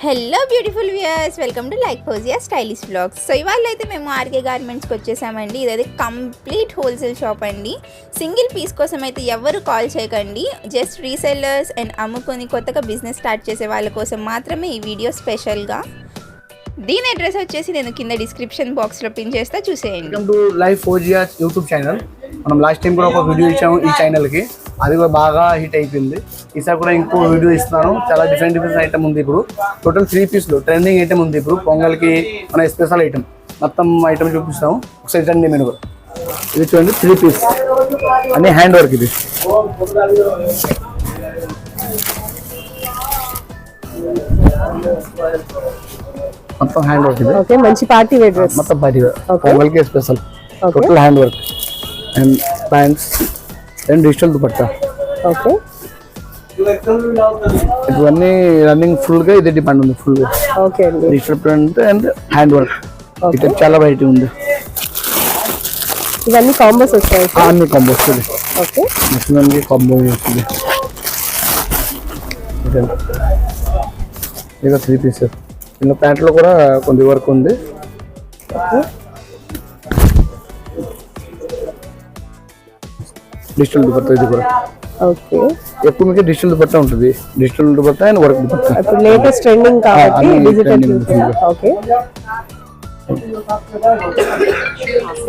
Hello beautiful viewers, welcome to like Fauzia stylish vlogs. So ఇవాళ అయితే మేము ఆర్కే గార్మెంట్స్కి వచ్చేసామండి. ఇదైతే కంప్లీట్ హోల్సేల్ షాప్ అండి. సింగిల్ పీస్ కోసం అయితే ఎవరు కాల్ చేయకండి. జస్ట్ రీసెల్లర్స్ అండ్ అమ్ముకొని కొత్తగా బిజినెస్ స్టార్ట్ చేసే వాళ్ళ కోసం మాత్రమే ఈ వీడియో స్పెషల్గా. దీని అడ్రస్ వచ్చేసి నేను కింద డిస్క్రిప్షన్ బాక్స్లో పిన్ చేస్తా, చూసేయండి. Welcome to like Fauzia YouTube channel. మనం లాస్ట్ టైం కూడా ఒక వీడియో ఇచ్చాము ఈ ఛానల్కి, అది కూడా బాగా హిట్ అయిపోయింది. ఈసారి కూడా ఇంకో వీడియో ఇస్తున్నాను. చాలా డిఫరెంట్ ఐటమ్ ఉంది. ఇప్పుడు టోటల్ 3 పీస్లు ట్రెండింగ్ ఐటమ్ ఉంది. ఇప్పుడు పొంగల్కి మన స్పెషల్ ఐటమ్ మొత్తం ఐటమ్ చూపిస్తాము. ఒకసారి చూడండి మెనూ కూడా. ఇది చూడండి 3 పీస్ అన్ని హ్యాండ్ వర్క్. ఇది మొత్తం హ్యాండ్ వర్క్. ఇది ఓకే, మంచి పార్టీ వేర్ డ్రెస్. మొత్తం పార్టీ వేర్ పొంగల్కి special total hand work and pants and digital dupatta. Okay, ఇవన్నీ రన్నింగ్ ఫుల్ గా ఇది డిపెండ్ ఉంది. ఫుల్ గా ఓకే అండి. Digital print and hand work. ఇక్కడ చాలా వెరైటీ ఉంది. ఇవన్నీ కాంబోస్ వస్తాయి. అన్ని కాంబో వస్తుంది. ఓకే, నెక్స్ట్ కాంబో వస్తుంది. ఇక 3 పీస్. చిన్న ప్యాంట్లో కూడా కొంచెం వర్క్ ఉంది. డిజిటల్ దుపట్టా ఇది కూడా. ఓకే, ఎక్కువ మీకు డిజిటల్ దుపట్టా ఉంటుంది. Digital dupatta and work dupatta. ఇప్పుడు లేటెస్ట్ ట్రెండింగ్ కాబట్టి డిజిటల్. ఓకే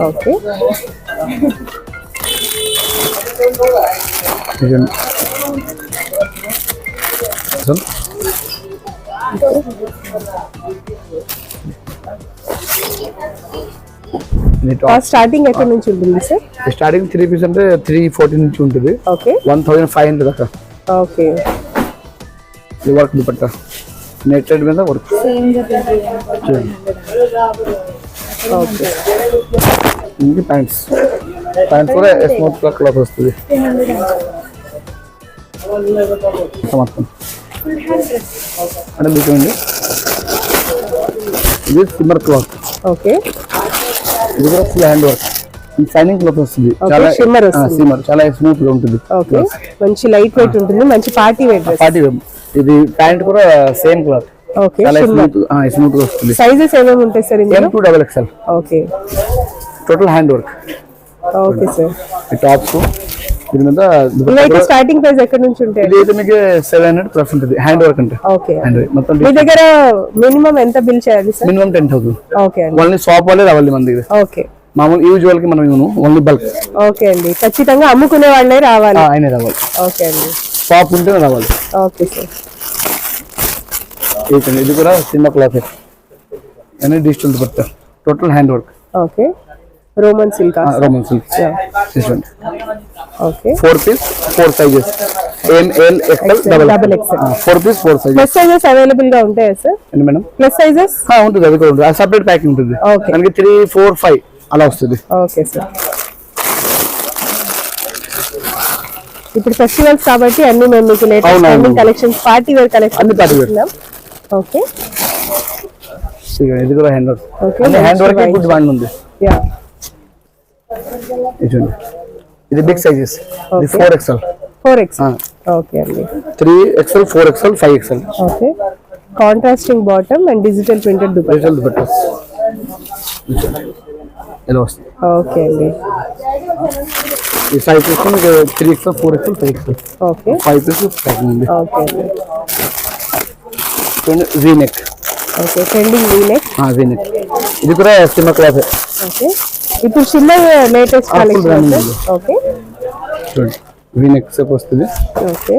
ఓకే, స్టార్టింగ్ ఎక్కడ నుంచి ఉంటుంది సార్? స్టార్టింగ్ 3 పీస్ అంటే 340 నుంచి ఉంటుంది. ఓకే, 1500 దాకా. ఓకే, ఇది వర్క్ దుపట్టా నెట్టెడ్ మీద వర్క్. ఓకే, ఇది ప్యాంట్స్. ప్యాంట్స్ కూడా స్మూత్ క్లాత్ వస్తుంది మొత్తం. అంటే చూడండి, ఇది సిమ్మర్ క్లాత్. ఓకే, ఇది కూడా full hand work. Shining cloth వస్తుంది. చాలా షిమ్మర్, చాలా స్మూత్ గా ఉంటుంది. ఓకే, మంచి లైట్ వెయిట్ ఉంటుంది. మంచి party wear dress. Party wear. ఇది ప్యాంట్ కూడా సేమ్ క్లాత్. ఓకే, చాలా స్మూత్ గా వస్తుంది. సైజెస్ ఏమేమి ఉంటాయి సార్ ఇందులో? M2 XXL. Okay, total hand work. Okay sir. ఈ టాప్స్ దీని మీద ఇవైతే స్టార్టింగ్ ప్రైస్ ఎక్కడ నుంచి ఉంటాయి? ఇది అయితే మీకు 700+ ఉంటుంది హ్యాండ్ వర్క్ అంటే. ఓకే, హ్యాండ్ వర్క్ మొత్తం. మీ దగ్గర మినిమం ఎంత బిల్ చేయాలి సార్? మినిమం 10,000. ఓకే అండి. ఓన్లీ షాప్ వాళ్ళే రావాలి మన దగ్గర. ఓకే, మామూలు యూజువల్ కి మనం ఇవ్వను, ఓన్లీ బల్క్. ఓకే అండి, ఖచ్చితంగా అమ్ముకునే వాళ్ళే రావాలి. ఆయనే రావాలి. ఓకే అండి, షాప్ ఉంటేనే రావాలి. Okay sir. ఇది కూడా చిన్న క్లాత్ అన్ని digital dupatta. Total hand work. Okay, Roman silk. Roman silk. Okay, 4 piece 4 sizes. M, L, XL, double XL. 4 piece 4 sizes. Plus sizes available గా ఉంటాయా సార్? ఏంటి మేడం? ప్లస్ సైజెస్ ఉంటుంది. అది కూడా ఉంటుంది. సెపరేట్ ప్యాకింగ్ ఉంటుంది. ఓకే, దానికి 3, 4, 5 అలా వస్తుంది. Okay sir. ఇప్పుడు ఫెస్టివల్స్ కాబట్టి అన్ని మేము మీకు latest trending collections, party wear collection అన్ని పార్టీ వేర్. ఓకే, ఇది కూడా hand work. Okay, hand work good demand ఉంది. యా, ఇది బిగ్ సైజెస్. ఇది 4XL. 4XL. ఓకే అండి. 3XL, 4XL, 5XL. Okay, contrasting bottom and digital printed dupatta. Digital dupatta ఇలా వస్తుంది. Okay అండి. ఈ సైజ్ తీసుకొని 3XL, 4XL, 5XL. Okay, 5 pieces packing ఉంది. ఓకే అండి. V neck. Okay, trending V neck. Neck. ఇది కూడా సిమ్మర్ క్లాత్. ఓకే, ఇప్పుడు చిన్న లేటెస్ట్ కలెక్షన్. ఓకే, చూడండి వీ నెక్ సేపు వస్తుంది. Okay,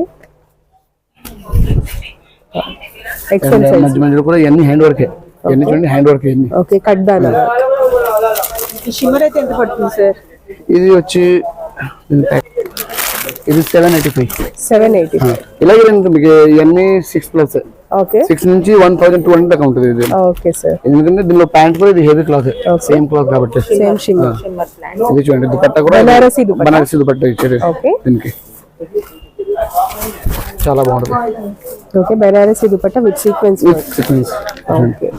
XL size. మధ్య మధ్యలో కూడా ఇవన్నీ హ్యాండ్ వర్కే. ఇవన్నీ చూడండి హ్యాండ్ వర్క్. ఇవన్నీ ఓకే, కట్ దానా. షిమ్మర్ అయితే ఎంత పడుతుంది సార్? ఇది వచ్చి ఇది 785. 780. ఇలాగే మీకు ఇవన్నీ 6+. ఓకే, 6 నుంచి 1200 దాకా ఉంటుంది ఇది. Okay sir. ఎందుకంటే దీనిలో ప్యాంట్ కూడా ఇది హెవీ క్లాత్, సేమ్ క్లాత్ కాబట్టి. Same shimmer. ఇది చూడండి దుపట్టా కూడా బనారసి దుపట్టా ఇచ్చారు ఓకే, దీనికి. చాలా బాగుంటుంది. Okay, Banarasi dupatta with sequence. Okay,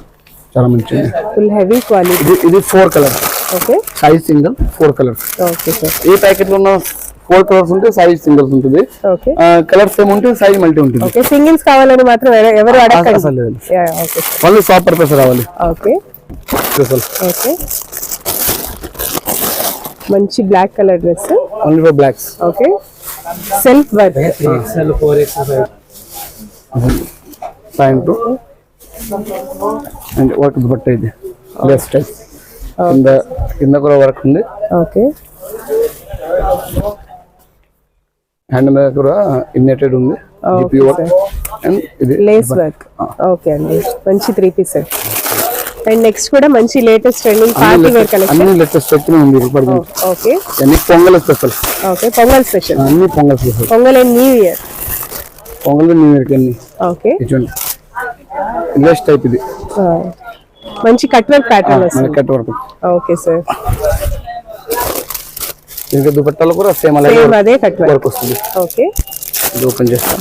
చాలా మంచిది. Full heavy quality. ఇది 4 colours. Okay, size single 4 colours. Okay sir. ఈ ప్యాకెట్ లో ఉన్న 4 కలర్స్ ఉంటే సైజ్ సింగిల్స్ ఉంటుంది. ఓకే కలర్స్ సేమ్ ఉంటే సైజ్ మల్టీ ఉంటుంది. ఓకే సింగిల్స్ కావాలని మాత్రం ఎవరు అడగండి. అసలు లేదు. ఓకే ఓన్లీ షాప్ పర్పస్ రావాలి. ఓకే స్పెషల్ ఓకే మంచి black colour dress. Only for blacks. Okay self work. Pant and work dupatta ఇది లెఫ్ట్ టైప్ కింద కూడా వర్క్ ఉంది. ఓకే హ్యాండ్ మీద కూడా ఇన్నెటెడ్ ఉంది. ఓకే వర్క్ అండ్ ఇది లేస్ వర్క్. ఓకే అండి మంచి 3 పీస్ సెట్. అండ్ నెక్స్ట్ కూడా మంచి latest trending party wear collection. అన్ని లేటెస్ట్ వచ్చినాయి ఉంది ఇప్పుడు. ఓకే అన్ని Pongal special. Okay Pongal special. అన్ని Pongal special. Pongal and new year. Pongal new year కి అన్ని. ఓకే ఇటువంటి లేస్ టైప్ ఇది మంచి కట్ వర్క్ ప్యాటర్న్ వస్తుంది. Cut work. Okay sir. ఇంకా దుపట్టాలు కూడా సేమ్ అలాగే అదే కట్ వర్క్ వస్తుంది. ఓకే ఇది ఓపెన్ చేస్తాం.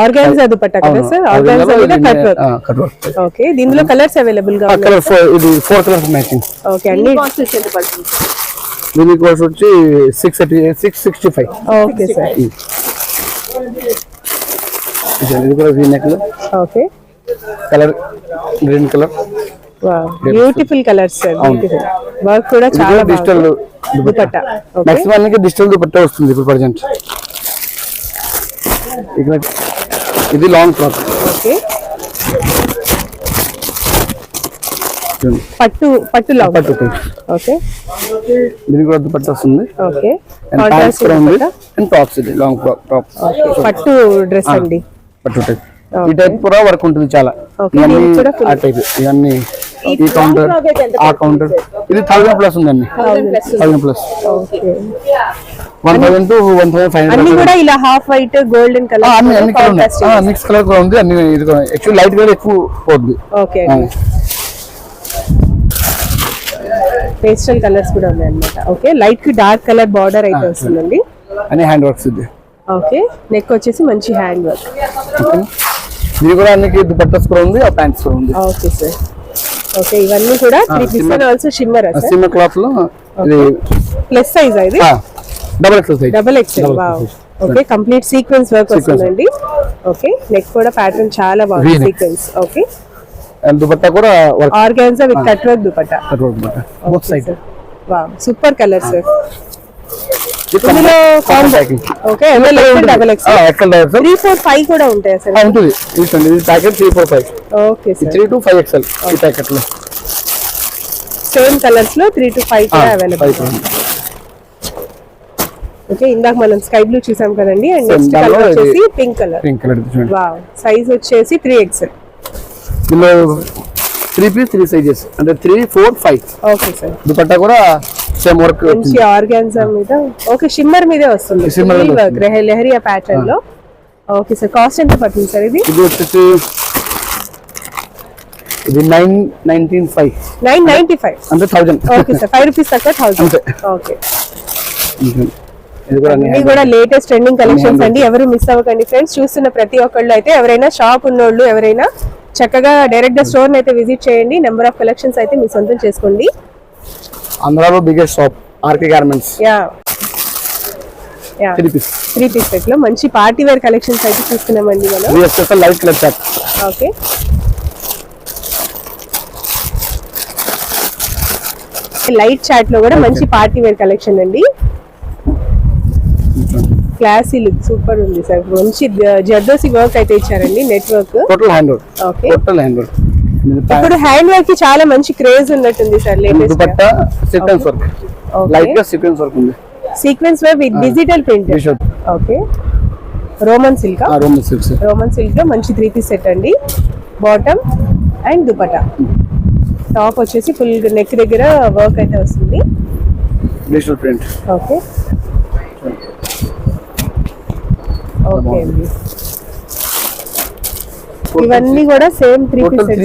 ఆర్గాన్జా దుపట్టా కదా సార్? ఆర్గాన్జా మీద cut work. Cut work. Okay దీనిలో కలర్స్ అవైలబుల్ గా ఉన్నాయి. కలర్ ఇది 4 కలర్స్ మ్యాచింగ్. ఓకే అన్ని దీని కాస్ట్ వచ్చి 665. Okay sir. ఇది కూడా we neck. Okay colour green colour. Wow beautiful colours sir. Beautiful work కూడా చాలా డిజిటల్ దుపట్టా. ఓకే మాక్సిమం అన్ని డిజిటల్ దుపట్టా వస్తుంది ఇప్పుడు ప్రెజెంట్. ఇక్కడ ఇది లాంగ్ ఫ్రాక్. ఓకే పట్టు లాంగ్. పట్టు. ఓకే దీని కూడా దుపట్టా వస్తుంది. ఓకే అండ్ ప్యాంట్స్ కూడా ఉంది అండ్ టాప్స్ ఇది లాంగ్ ఫ్రాక్ టాప్. పట్టు డ్రెస్ అండి. పట్టు టైప్. ఈ టైప్ కూడా వర్క్ ఉంటుంది చాలా. Okay, ఇవన్నీ దీనికి కూడా full. ఆ టైప్. ఇవన్నీ ఈ కౌంటర్ ఆ కౌంటర్ ఇది 1000 ప్లస్ ఉందండి. 1000 ప్లస్. Okay 1000 to 1500. అన్ని కూడా ఇలా హాఫ్ వైట్ గోల్డెన్ కలర్. అన్ని కలర్ ఉన్నాయి. మిక్స్ కలర్ కూడా ఉంది. అన్ని ఇది యాక్చువల్లీ లైట్ కలర్ ఎక్కువ పోద్ది. ఓకే పేస్టల్ కలర్స్ కూడా ఉన్నాయి అన్నమాట. ఓకే లైట్ కి డార్క్ కలర్ బార్డర్ అయితే వస్తుందండి. అన్ని హ్యాండ్ వర్క్స్ ఇది. ఓకే నెక్ వచ్చేసి మంచి హ్యాండ్ వర్క్. ఇది కూడా అన్ని దుపట్టాస్ కూడా ఉంది. ఆ ప్యాంట్స్ కూడా ఉంది. Okay sir. ఓకే ఇవన్నీ కూడా 3 piece and also shimmer sir. Shimmer cloth లో ఇది ప్లస్ సైజ్ ఇది. Double XL size. Double XL. Wow okay complete sequence work వస్తుందండి. ఓకే నెక్ కూడా ప్యాటర్న్ చాలా బాగుంది. సీక్వెన్స్. ఓకే అండ్ దుపట్టా కూడా work. Organza with cut work dupatta. Cut work dupatta both side. Wow super colour sir. ఇందులో combo. Okay M L double XL. XL double 3 4 5 కూడా ఉంటాయి sir. ఉంటుంది. ఇది packet 3 4 5. Okay sir. 3 to 5 XL ఈ ప్యాకెట్ లో సేమ్ కలర్స్ లో 3 to 5 కూడా అవైలబుల్. ఓకే ఇందాక మనం స్కై బ్లూ చూసాం కదండి. అండ్ నెక్స్ట్ కలర్ వచ్చేసి పింక్ కలర్. పింక్ కలర్ చూడండి. వావ్ సైజ్ వచ్చేసి 3XL. ఇందులో 3 పీస్ 3 సైజెస్ అంటే 3 4 5. Okay sir. దుపట్టా కూడా సేమ్ వర్క్. మంచి ఆర్గాన్జా మీద. ఓకే షిమ్మర్ మీదే వస్తుంది. షిమ్మర్ వర్క్ లెహరియా ప్యాటర్న్ లో. ఓకే సార్ కాస్ట్ ఎంత పడుతుంది సార్ ఇది? ఇది వచ్చేసి ఇది 995. 995 అంటే 1000. ఓకే సార్ 5 రూపీస్ తక్కువ 1000. అంతే. ఓకే ఇది కూడా ఇది కూడా లేటెస్ట్ ట్రెండింగ్ కలెక్షన్స్ అండి. ఎవరు మిస్ అవ్వకండి ఫ్రెండ్స్. చూస్తున్న ప్రతి ఒక్కళ్ళు అయితే ఎవరైనా షాప్ ఉన్నోళ్ళు ఎవరైనా చక్కగా డైరెక్ట్ గా స్టోర్ అయితే విజిట్ చేయండి. నెంబర్ ఆఫ్ కలెక్షన్స్ అయితే మీ సొంతం చేసుకోండి. ఆంధ్రాలో biggest shop RK garments. Yeah 3 piece 3 piece set లో మంచి పార్టీ వేర్ కలెక్షన్స్ అయితే చూస్తున్నామండి మనం. ఇది special light colour chart. Okay light chart లో కూడా మంచి పార్టీ వేర్ కలెక్షన్ అండి. క్లాసీ లుక్ సూపర్ ఉంది సార్. మంచి జర్దోసి వర్క్ అయితే ఇచ్చారండి. Net work. Total hand work. Okay total hand work. ఇప్పుడు హ్యాండ్ వర్క్ కి చాలా మంచి క్రేజ్ ఉన్నట్టుంది sir. Latest dupatta sequence work. Light గా సీక్వెన్స్ వర్క్ ఉంది. Sequence work with digital print. Okay Roman silk. Roman silk. Roman silk లో మంచి 3 piece set అండి. Bottom and dupatta. టాప్ వచ్చేసి ఫుల్ నెక్ దగ్గర వర్క్ అయితే వస్తుంది. Digital print. ఓకే ఓకే అండి. ఇవన్నీ కూడా same 3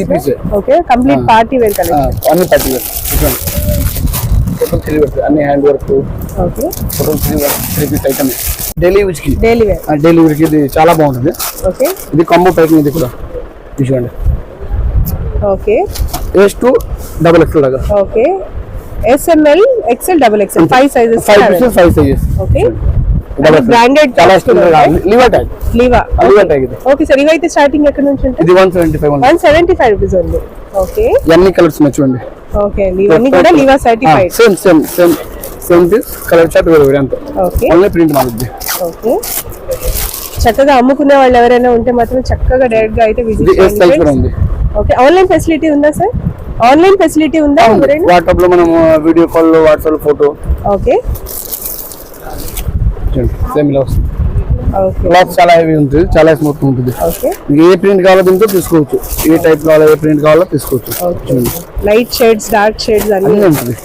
piece. Okay complete party wear collection. అన్ని పార్టీ వేర్. Total 3 work. అన్ని hand work. Okay total 3 work. 3 piece item. Daily use కి. Daily wear. డైలీ యూజ్ కి ఇది చాలా బాగుంటుంది. ఓకే ఇది కాంబో ప్యాకింగ్. ఇది కూడా చూడండి. Okay S to double XL దాకా. Okay S M L XL double XL 5 sizes 5 pieces 5 sizes. Okay branded చాలా లివర్ ట్యాగ్. లీవా లివర్ ట్యాగ్ ఇది. ఓకే సార్ ఇవైతే స్టార్టింగ్ ఎక్కడ నుంచి ఉంటుంది? ఇది 175 ఉంది. 175 రూపీస్ ఉంది. ఓకే అన్ని కలర్స్ ఉన్నాయి చూడండి. ఓకే అండి ఇవన్నీ కూడా Liva certified. Same piece colour chart వేరే వేరే అంత. ఓకే ఓన్లీ ప్రింట్ మారుద్ది. ఓకే చక్కగా అమ్ముకునే వాళ్ళు ఎవరైనా ఉంటే మాత్రం చక్కగా డైరెక్ట్ గా అయితే విజిట్ ఇది ఎస్ సైజ్ కూడా ఉంది. ఓకే ఆన్లైన్ ఫెసిలిటీ ఉందా సార్? ఆన్లైన్ ఫెసిలిటీ ఉందా ఎవరైనా? వాట్సాప్ లో మనం వీడియో కాల్ లో వాట్సాప్ ఫోటో. ఓకే సేమ్ ఇలా వస్తుంది. ఓకే క్లాత్ చాలా హెవీ ఉంటుంది, చాలా స్మూత్ ఉంటుంది. ఓకే ఏ ప్రింట్ కావాలో దీంతో తీసుకోవచ్చు, ఏ టైప్ కావాలో ఏ ప్రింట్ కావాలో తీసుకోవచ్చు. లైట్ షేడ్స్ డార్క్ షేడ్స్ అన్ని అన్నీ ఉంటుంది,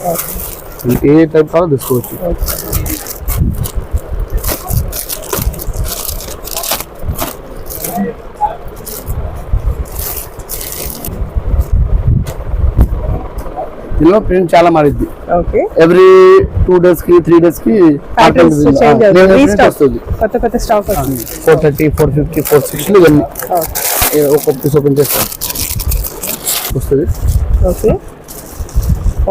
ఏ టైప్ కావాలో తీసుకోవచ్చు. ఇందులో ప్రింట్ చాలా మారిద్ది. ఓకే ఎవ్రీ 2 days కి 3 days కి ప్యాటర్న్స్ చేంజ్ అవుతుంది. రీస్టాక్ వస్తుంది. కొత్త స్టాక్ వస్తుంది. 430 450 460 ఇవన్నీ ఒక పీస్ ఓపెన్ చేస్తాం వస్తుంది. Okay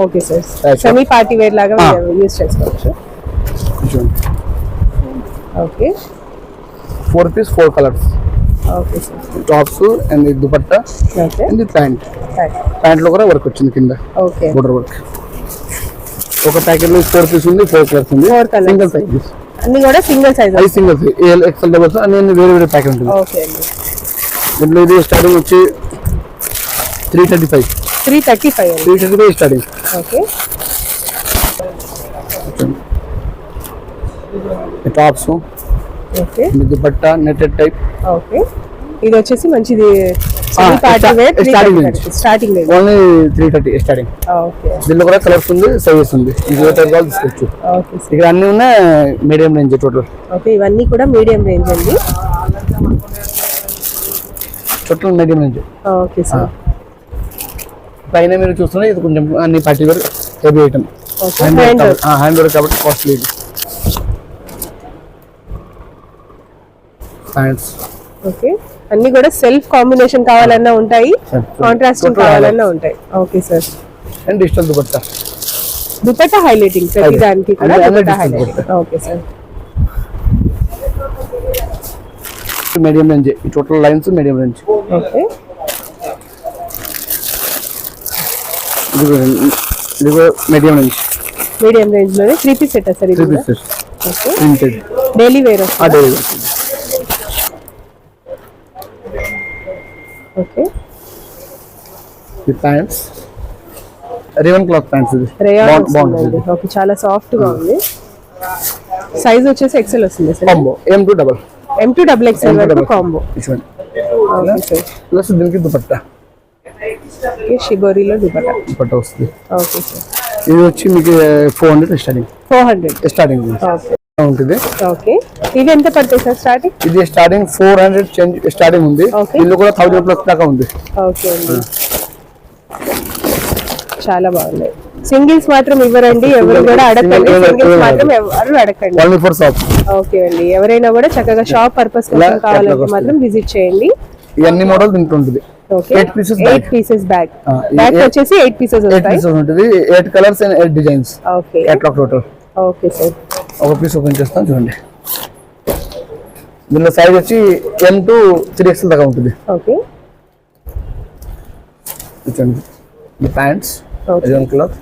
okay sir semi party wear లాగా యూస్ చేసుకోవచ్చు. Okay okay 4 pieces 4 colors. Okay sir tops and dupatta okay and pant. Pant లో కూడా వర్క్ వచ్చింది కింద ఓకే బోర్డర్ వర్క్. ఒక ప్యాకెట్ లో 4 pieces ఉంది, 4 colors ఉంది. 4 colours. సింగిల్ సైజ్ అన్ని కూడా సింగిల్ సైజ్. అది single size L XL double అన్ని వేరే వేరే ప్యాకెట్ ఉంటుంది. ఓకే అండి దీంట్లో ఇది స్టార్టింగ్ వచ్చి 335 335 అండి. 335 starting. Okay tops okay dupatta netted type. Okay ఇది వచ్చేసి మంచిది semi party wear starting range only 330 starting. Okay దీనిలో కూడా కలర్స్ ఉంది, సైజెస్ ఉంది, మీకు ఏ టైప్ కావాలో తీసుకోవచ్చు. ఓకే సార్ ఇక్కడ అన్ని ఉన్నాయి మీడియం రేంజ్ టోటల్. ఓకే ఇవన్నీ కూడా మీడియం రేంజ్ అండి. Total medium range. Okay sir పైన మీరు చూస్తున్నా ఇది కొంచెం అన్ని party wear heavy item. Hand work కాబట్టి కాస్ట్లీ. ఇది ప్యాంట్స్ ఓకే అన్ని కూడా సెల్ఫ్ కాంబినేషన్ కావాలన్నా ఉంటాయి, కాంట్రాస్టింగ్ కావాలన్నా ఉంటాయి. Okay sir and digital dupatta. Dupatta highlighting ప్రతి దానికి కూడా అన్ని dupatta digital highlighting. Okay sir medium range, ఈ total lines medium range. Okay ఇది కూడా మీడియం రేంజ్. మీడియం రేంజ్ లోనే 3 పీస్ సెట్ సార్ ఇది 3 కూడా. pieces okay printed. Daily wear అదే ఓకే ఈ ప్యాంట్స్ రేవన్ క్లాత్ ప్యాంట్స్. ఇది రేయాన్ బాగుంటుంది. ఓకే చాలా సాఫ్ట్ గా ఉంది. సైజ్ వచ్చేసి ఎక్సెల్ వస్తుంది sir. Combo M2 double M2 double XL వరకు కాంబో. ఓకే సార్ ప్లస్ దీనికి దుపట్టా. ఈ షిబోరిలో దుపట్టా వస్తుంది. ఓకే సార్ ఇది వచ్చి మీకు 400 స్టార్టింగ్. 400 స్టార్టింగ్ ఓకే ఉంటుంది. ఓకే ఇవి ఎంత పడతాయి సార్ స్టార్టింగ్? ఇది స్టార్టింగ్ 400 చేంజ్ స్టార్టింగ్ ఉంది. Okay. ఇల్లు కూడా 1000 ప్లస్ దాకా ఉంది. ఓకే అండి చాలా బాగున్నాయి. సింగిల్స్ మాత్రం ఇవ్వరండి, ఎవరు కూడా అడగండి. సింగిల్స్ మాత్రం ఎవరు అడగండి. Only for shop. ఓకే అండి ఎవరైనా కూడా చక్కగా షాప్ పర్పస్ కోసం కావాలంటే మాత్రం విజిట్ చేయండి. ఇవన్నీ మోడల్ దీంట్లో ఉంటుంది. Okay 8 pieces 8 pieces bag. Bag వచ్చేసి 8 పీసెస్ 8 వస్తాయి. pieces ఉంటుంది. 8 colours and 8 designs. Okay catalogue total. Okay sir ఒక పీస్ ఓపెన్ చేస్తాను చూడండి. దీనిలో సైజ్ వచ్చి M2 3XL దాకా ఉంటుంది. ఓకే చూడండి ఈ pants Okay. Rayon cloth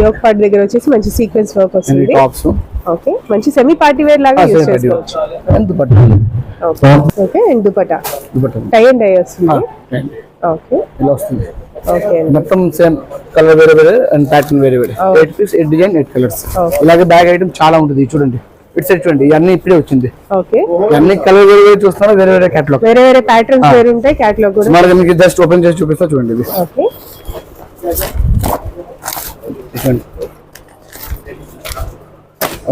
yoke part దగ్గర వచ్చేసి మంచి సీక్వెన్స్ వర్క్ అండ్ వస్తుంది. టాప్స్. ఓకే మంచి సెమీ పార్టీ వేర్ లాగా యూస్ చేసుకోవచ్చు. And dupatta. Okay okay and dupatta dupatta tie and dye వస్తుంది. ఓకే ఇలా వస్తుంది. ఓకే అండి మొత్తం సేమ్ కలర్ వేరే వేరే అండ్ ప్యాటర్న్ వేరే వేరే. 8 పీస్ 8 డిజైన్ 8 కలర్స్. Okay. ఇలాగే బ్యాగ్ ఐటమ్ చాలా ఉంటుంది. చూడండి ఇటు సైడ్ చూడండి ఇవన్నీ ఇప్పుడే వచ్చింది. ఓకే ఇవన్నీ కలర్ వేరే వేరే చూస్తున్నారు, వేరే వేరే కేటలాగ్. వేరే వేరే ప్యాటర్న్స్ వేరే ఉంటాయి, క్యాటలాగ్ కూడా. సుమారుగా మీకు జస్ట్ ఓపెన్ చేసి చూపిస్తా చూడండి. ఇది ఓకే చూడండి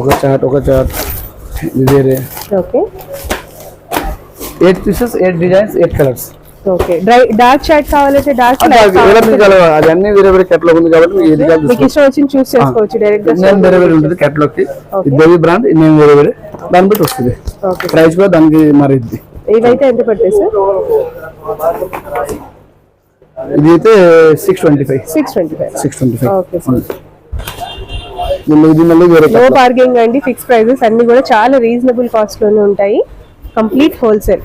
ఒక చార్ట్ ఇది వేరే. Okay 8 pieces 8 designs 8 colours. Okay dark short కావాలంటే డార్క్ అది అన్ని వేరే వేరే కేటలాగ్ ఉంది కాబట్టి మీకు ఏది కావాలి మీకు ఇష్టం వచ్చింది చూస్ చేసుకోవచ్చు డైరెక్ట్ గా. నేను వేరే వేరే ఉంటుంది కేటలాగ్ కి. ఇది బేబీ బ్రాండ్, నేను వేరే వేరే దాన్ని బట్టి వస్తుంది. ఓకే ప్రైస్ కూడా దానికి మారిద్ది. ఇవైతే ఎంత పడతాయి సార్? ఇది అయితే 625. 625. Okay sir. ఇది మళ్ళీ వేరే నో బార్గెనింగ్ అండి, ఫిక్స్ ప్రైజెస్ అన్ని కూడా చాలా రీజనబుల్ కాస్ట్ లోనే ఉంటాయి. Complete wholesale.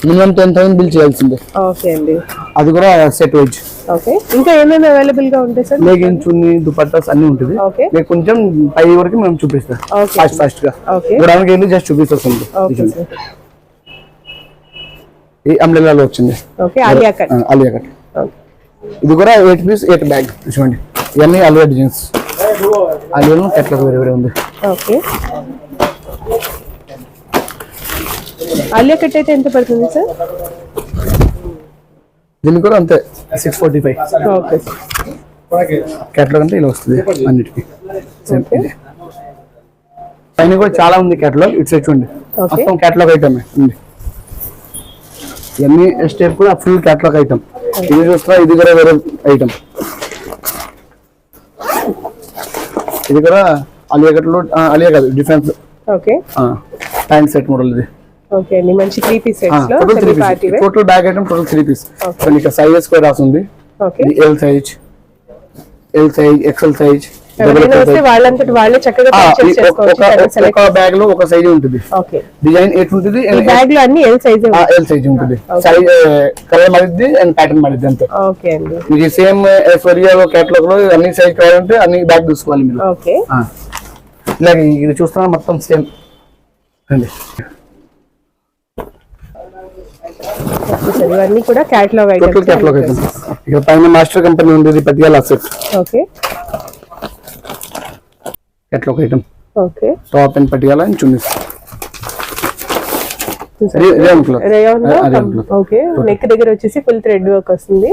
మినిమం 10,000 బిల్ చేయాల్సిందే. ఓకే అండి. అది కూడా సెట్ వైజ్. ఓకే, ఇంకా ఏమేమి అవైలబుల్ గా ఉంటాయి సార్? లెగిన్స్, చున్నీ, దుపట్టాస్ అన్ని ఉంటుంది. ఓకే, మీకు కొంచెం పై వరకు మేము చూపిస్తాం ఫాస్ట్ గా. ఓకే, గోడానికి వెళ్ళి జస్ట్ చూపిస్తుంది. Okay sir. ఈ అంబ్రెల్లాలో వచ్చింది. Okay, Alia cut. Alia cut. ఇది కూడా 8 పీస్ 8 బ్యాగ్ చూడండి. ఇవన్నీ ఆలియా డిజైన్స్. ఆలియాలో కట్లకు వేరే వేరే ఉంది. ఓకే, ఆలియా కట్ అయితే ఎంత పడుతుంది సార్? దీనికి కూడా అంతే 645. ఓకే, క్యాటలాగ్ అంటే ఇలా వస్తుంది అన్నిటికీ. పైన కూడా చాలా ఉంది క్యాటలాగ్. ఇటు సైడ్ చూడండి, మొత్తం క్యాటలాగ్ ఐటమ్ ఉంది. ఇవన్నీ స్టెప్ కూడా ఫుల్ క్యాటలాగ్ ఐటమ్. ఇది చూస్తా, ఇది కూడా వేరే ఐటమ్. ఇది కూడా అలియా కట్లో, అలియా కాదు difference. Okay, pant set model ఇది. ఓకే అండి, మంచి 3 పీస్ సెట్స్ లో semi party wear. Total bag item total 3 piece. So ఇక్కడ సైజెస్ కూడా రాస్తుంది. Okay, L size, XL size. ఎవరైనా వస్తే వాళ్ళంతట వాళ్ళే చక్కగా పర్చేస్ చేసుకోవచ్చు. ఒక బ్యాగ్ లో ఒక సైజ్ ఉంటుంది. ఓకే, డిజైన్ 8 ఉంటుంది. ఈ బ్యాగ్ లో అన్ని ఎల్ సైజ్. ఎల్ సైజ్ ఉంటుంది. సైజ్ కలర్ మారిద్ది అండ్ ప్యాటర్న్ మారిద్ది అంతే. ఓకే అండి. మీకు సేమ్ ఎస్వరియాలో క్యాటలాగ్ లో అన్ని సైజ్ కావాలంటే అన్ని బ్యాగ్ తీసుకోవాలి మీరు. ఓకే, ఇలాగే ఇది చూస్తున్నా మొత్తం సేమ్ అండి. ఇవన్నీ కూడా catalogue items. Total catalogue items. ఇక పైన మాస్టర్ కంపెనీ ఉంది, పటియాలా అసెట్. Okay, catalogue item. Okay, top and Patiala and chunnis. Rayon cloth. Rayon లో. ఓకే, నెక్ దగ్గర వచ్చేసి ఫుల్ థ్రెడ్ వర్క్ వస్తుంది.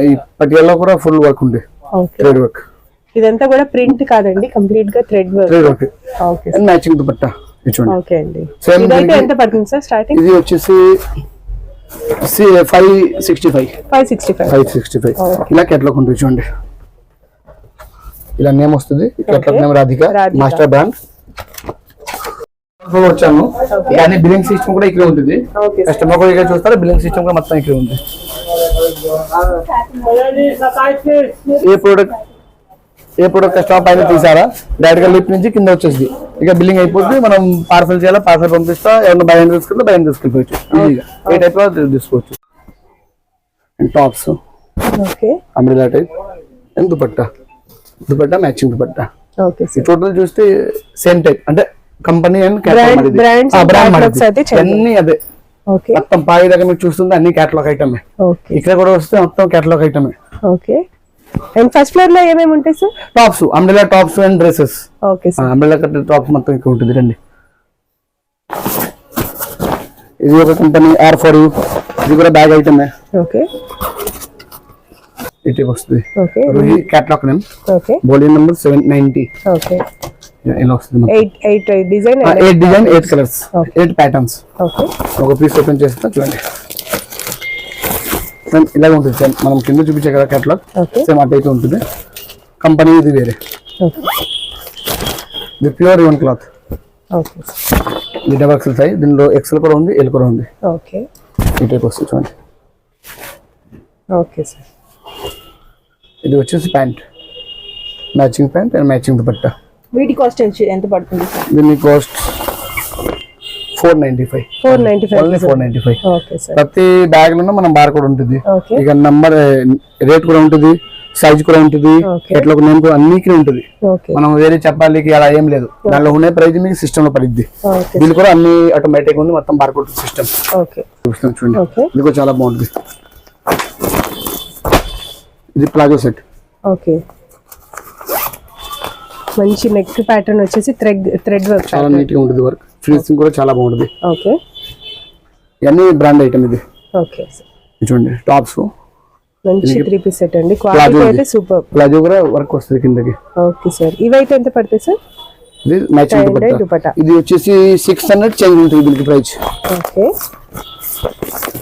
ఈ పటియాలా కూడా ఫుల్ వర్క్ ఉంది. Okay, thread work. ఇదంతా కూడా ప్రింట్ కాదండి, కంప్లీట్ గా thread work. Okay, and matching dupatta. Okay అండి. ఇదైతే ఎంత పడుతుంది సార్ స్టార్టింగ్? ఇది వచ్చేసి 565. 565. ఇలా కేటలాగ్ ఉంటుంది చూడండి. ఇలా నేమ్ వస్తుంది. Catalogue name Radhika master brand. వచ్చాను కానీ బిల్లింగ్ సిస్టమ్ కూడా ఇక్కడ ఉంటుంది. కస్టమర్ కూడా ఇక్కడ చూస్తారు. బిల్లింగ్ సిస్టమ్ కూడా మొత్తం ఇక్కడ ఉంది. ఏ ప్రోడక్ట్ కస్టమర్ పైన తీసారా డైరెక్ట్ గా లిఫ్ట్ నుంచి కింద వచ్చేసి ఇక బిల్లింగ్ అయిపోతుంది. మనం పార్సల్ చేయాలా, పార్సల్ పంపిస్తా. ఎవరైనా బయట తీసుకుంటే బయట తీసుకెళ్ళిపోవచ్చు. ఈజీగా ఏ టైప్ లో తీసుకోవచ్చు. Tops, umbrella type and dupatta matching dupatta. Total చూస్తే సేమ్ టైప్ అంటే కంపెనీ అండ్ బ్రాండ్ అన్ని అదే. మొత్తం పాయి దగ్గర మీరు చూస్తుంది అన్ని కేటలాగ్ ఐటమే. ఇక్కడ కూడా వస్తే మొత్తం కేటలాగ్ ఐటమే. ఓకే, అండ్ ఫస్ట్ ఫ్లోర్ లో ఏమేమి ఉంటాయి sir? Tops, umbrella tops and dresses. Okay sir, umbrella cut tops మొత్తం ఇక్కడ ఉంటుంది. రండి, ఇది ఒక కంపెనీ R4U. ఇది కూడా బ్యాగ్ ఐటమే. ఓకే, ఇటే వస్తుంది. Okay, catalogue name. Okay, body number 790. Okay, ఇలా వస్తుంది. 8 డిజైన్, 8 కలర్స్, 8 ప్యాటర్న్స్. ఓకే, ఒక పీస్ ఓపెన్ చేస్తా చూడండి. ఇలాగ ఉంటుంది సేమ్ మనం కింద చూపించే కదా కేటలాగ్ సేమ్ అటైతే ఉంటుంది. కంపెనీ ఇది వేరే. ఇది ప్యూర్ రియాన్ క్లాత్. ఇది డబల్ ఎక్సెల్ సైజ్. దీనిలో ఎక్సెల్ కూడా ఉంది, ఎల్ కూడా ఉంది. ఓకే, ఈ టైప్ వస్తుంది చూడండి. ఓకే సార్, ఇది వచ్చేసి pant, matching pant and matching dupatta. వీటి కాస్ట్ ఎంత పడుతుంది సార్? దీని కాస్ట్ 495. 495. Okay sir. ప్రతి బ్యాగ్ లో మనం బార్ కోడ్ ఉంటుంది. ఇక నంబర్ రేట్ కూడా ఉంటుంది, సైజ్ కూడా ఉంటుంది, ఎట్లా నేమ్ కూడా అన్ని ఉంటుంది. మనం వేరే చెప్పాలి అలా ఏం లేదు. దానిలో ఉన్న ప్రైజ్ మీకు సిస్టమ్ లో పడిద్ది. దీని కూడా అన్ని ఆటోమేటిక్ ఉంది, మొత్తం బార్ కోడ్ సిస్టమ్. చూడండి, ఇది కూడా చాలా బాగుంటుంది. ఇది ప్లాజో సెట్. ఓకే, మంచి నెక్ ప్యాటర్న్ వచ్చేసి థ్రెడ్ వర్క్ చాలా నీట్ గా ఉంటుంది. వర్క్ ఫినిషింగ్ కూడా చాలా బాగుంటుంది. ఓకే, ఇవన్నీ బ్రాండ్ ఐటమ్ ఇది. ఓకే, చూడండి టాప్స్ మంచి 3 పీస్ సెట్ అండి. క్వాలిటీ అయితే సూపర్. ప్లాజో కూడా వర్క్ వస్తుంది కిందకి. ఓకే సార్, ఇవైతే ఎంత పడుతుంది సార్? ఇది మ్యాచింగ్ దుపట్టా. ఇది వచ్చేసి 600 చేంజ్ ఉంటుంది దీనికి ప్రైస్. ఓకే,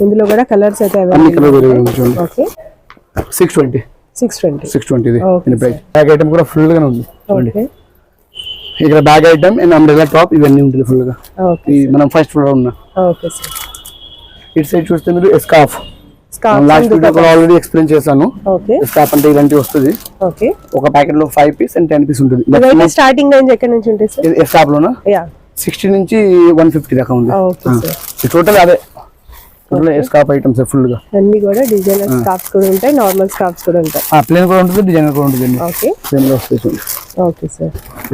ఇందులో కూడా కలర్స్ అయితే అన్ని కలర్ చూడండి. ఓకే, 620. 620 ఇది దీని ప్రైస్. బ్యాగ్ ఐటమ్ కూడా ఫుల్ గా ఉంది. ఓకే, ఇక్కడ bag item and umbrella top ఇవన్నీ ఉంటుంది ఫుల్ గా. ఓకే, మనం ఫస్ట్ ఫ్లోర్ ఉన్నా. ఓకే సార్, ఇటు సైడ్ చూస్తే మీరు స్కార్ఫ్ లాస్ట్ వీడియో కూడా ఆల్రెడీ ఎక్స్ప్లెయిన్ చేశాను. ఓకే స్కాప్ అంటే ఇలాంటివి వస్తుంది. ఓకే ఒక ప్యాకెట్ లో 5 పీస్ అండ్ 10 పీస్ ఉంటుంది. ఇవైతే స్టార్టింగ్ రేంజ్ ఎక్కడ నుంచి ఉంటాయి సార్? స్కాప్ లోనా యా 60 నుంచి 150 దాకా ఉంది. Okay sir. టోటల్ అదే టోటల్ స్కాప్ ఐటమ్స్ ఫుల్ గా అన్ని కూడా డిజైనర్ స్కార్ఫ్స్ కూడా ఉంటాయి, నార్మల్ స్కార్ఫ్స్ కూడా ఉంటాయి. ప్లేన్ కూడా ఉంటుంది, డిజైనర్ కూడా ఉంటుంది. ఓకే సేమ్ లో వస్తుంది. Okay sir.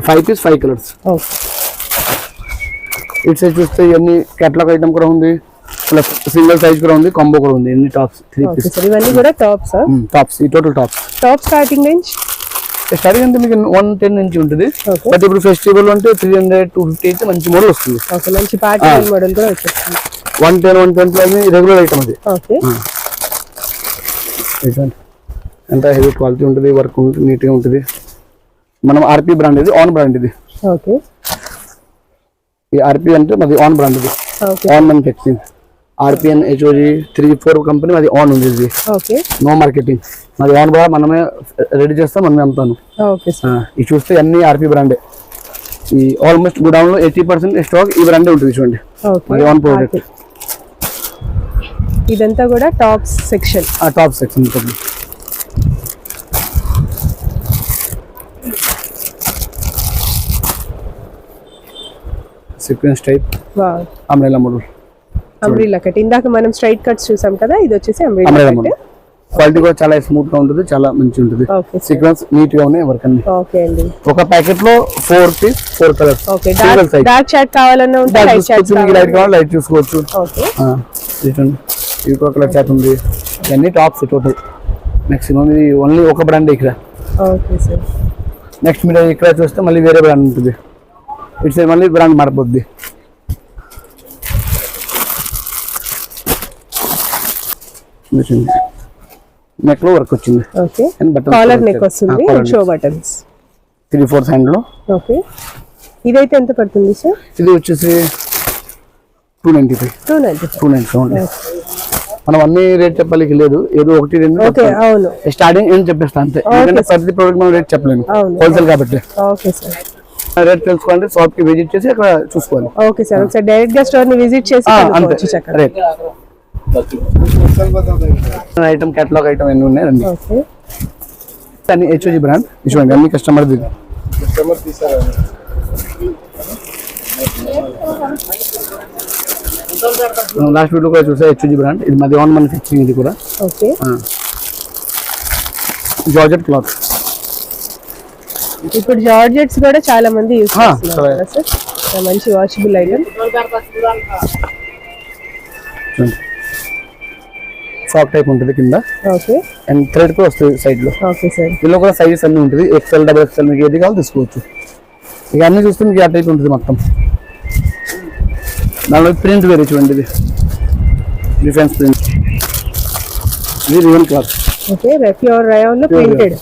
5 piece 5 colours. Okay ఇటు సైడ్ చూస్తే ఇవన్నీ కేటలాగ్ ఐటమ్ కూడా ఉంది, ప్లస్ సింగిల్ సైజ్ కూడా ఉంది, కాంబో కూడా ఉంది. ఎన్ని టాప్స్ 3 ఓకే పీస్ సార్. ఇవన్నీ కూడా టాప్స్. టాప్స్ ఈ total tops. Top starting range starting అంటే మీకు 110 నుంచి ఉంటుంది. Okay. బట్ ఇప్పుడు ఫెస్టివల్ అంటే 300 250 అయితే మంచి మోడల్ వస్తుంది. ఓకే మంచి పార్టీ మోడల్ కూడా వచ్చేస్తుంది. 110 120 రెగ్యులర్ ఐటమ్ అది. ఓకే ఎంత హెవీ క్వాలిటీ ఉంటుంది, వర్క్ ఉంటుంది, నీట్ గా ఉంటుంది. మనం ఆర్పి బ్రాండ్ ఇది, ఆన్ బ్రాండ్ ఇది. ఓకే ఈ ఆర్పి అంటే మాది ఆన్ బ్రాండ్ ఇది, okay own manufacturing. R P N H O G 3-4 company మాది ఆన్ ఉంది. ఇది ఓకే నో మార్కెటింగ్, మాది ఆన్ బ్రాండ్, మనమే రెడీ చేస్తాం, మనమే అమ్ముతాను. Okay sir. ఇది చూస్తే అన్ని ఆర్పి బ్రాండే. ఈ ఆల్మోస్ట్ గోడౌన్ లో 80% స్టాక్ ఈ బ్రాండే ఉంటుంది. చూడండి ఓకే మాది ఆన్ ప్రోడక్ట్. ఇదంతా కూడా టాప్స్ సెక్షన్. ఆ టాప్ సెక్షన్ ఉంటుంది. Sequence type wow umbrella model. Umbrella cut. ఇందాక మనం స్ట్రైట్ కట్స్ చూసాం కదా, ఇది వచ్చేసి umbrella umbrella cut. Model quality కూడా చాలా స్మూత్ గా ఉంటుంది, చాలా మంచి ఉంటుంది. Okay sir. సీక్వెన్స్ నీట్ గా ఉన్నాయి వర్క్ అన్ని. ఓకే అండి. ఒక ప్యాకెట్ లో 4 piece 4 colours. Okay dark chart కావాలన్నా ఉంటాయి, లైట్ చాట్స్ లైట్ కావాలి లైట్ చూసుకోవచ్చు. ఓకే ఇది ఒక కలర్ చాట్ ఉంది. ఇవన్నీ టాప్స్ టోటల్ మాక్సిమం. ఇది ఓన్లీ ఒక బ్రాండ్ ఇక్కడ. Okay sir. నెక్స్ట్ మీరు ఇక్కడ చూస్తే మళ్ళీ వేరే బ్రాండ్ ఉంటుంది. ఇటు సైడ్ మళ్ళీ బ్రాండ్ మారిపోద్ది. నెక్ లో వర్క్ వచ్చింది. ఓకే And buttons కాలర్ కూడా నెక్ వచ్చాయి. వస్తుంది, collar షో బటన్స్. 3/4 హ్యాండ్ లో. ఓకే ఇదైతే ఎంత పడుతుంది సార్? ఇది వచ్చేసి 295. 295. ఓన్లీ. మనం అన్ని రేట్ చెప్పాలికి లేదు, ఏదో ఒకటి రెండు ఓకే అవును. స్టార్టింగ్ ఏం చెప్పేస్తా అంతే. ఎందుకంటే ప్రతి ప్రోడక్ట్ మనం రేట్ చెప్పలేను, అవును. హోల్సేల్ కాబట్టి. Okay sir. రేట్ తెలుసుకోవాలంటే షాప్ కి విజిట్ చేసి అక్కడ చూసుకోవాలి. Okay sir. ఒకసారి డైరెక్ట్ గా స్టోర్ ని విజిట్ చేసి అంతే కొనుక్కోవచ్చు చక్కగా. రేట్. ఐటమ్ కేటలాగ్ ఐటమ్ ఎన్ని ఉన్నాయి రండి. ఓకే అన్ని హెచ్ఓజి బ్రాండ్. చూడండి అన్ని కస్టమర్ ది. లాస్ట్ వీడియో కూడా చూసా హెచ్ఓజి బ్రాండ్. ఇది మాది ఆన్ మ్యానుఫ్యాక్చరింగ్. ఇది కూడా ఓకే జార్జెట్ క్లాత్. ఇప్పుడు జార్జెట్స్ కూడా చాలా మంది యూస్ చేస్తున్నారు చాలా. కదా సార్. మంచి వాషబుల్ ఐటమ్. ఫ్రాక్ టైప్ ఉంటుంది కింద, ఓకే అండ్ థ్రెడ్ కూడా వస్తుంది సైడ్ లో. Okay sir. దీనిలో కూడా సైజెస్ అన్ని ఉంటుంది, XL XXL మీకు ఏది కావాలి తీసుకోవచ్చు. ఇక అన్ని చూస్తే మీకు ఆ టైప్ ఉంటుంది మొత్తం. దానిలో ప్రింట్ వేరే చూడండి, ఇది డిఫరెన్స్ ప్రింట్. ఇది real cloth. Okay pure rayon లో ప్రింటెడ్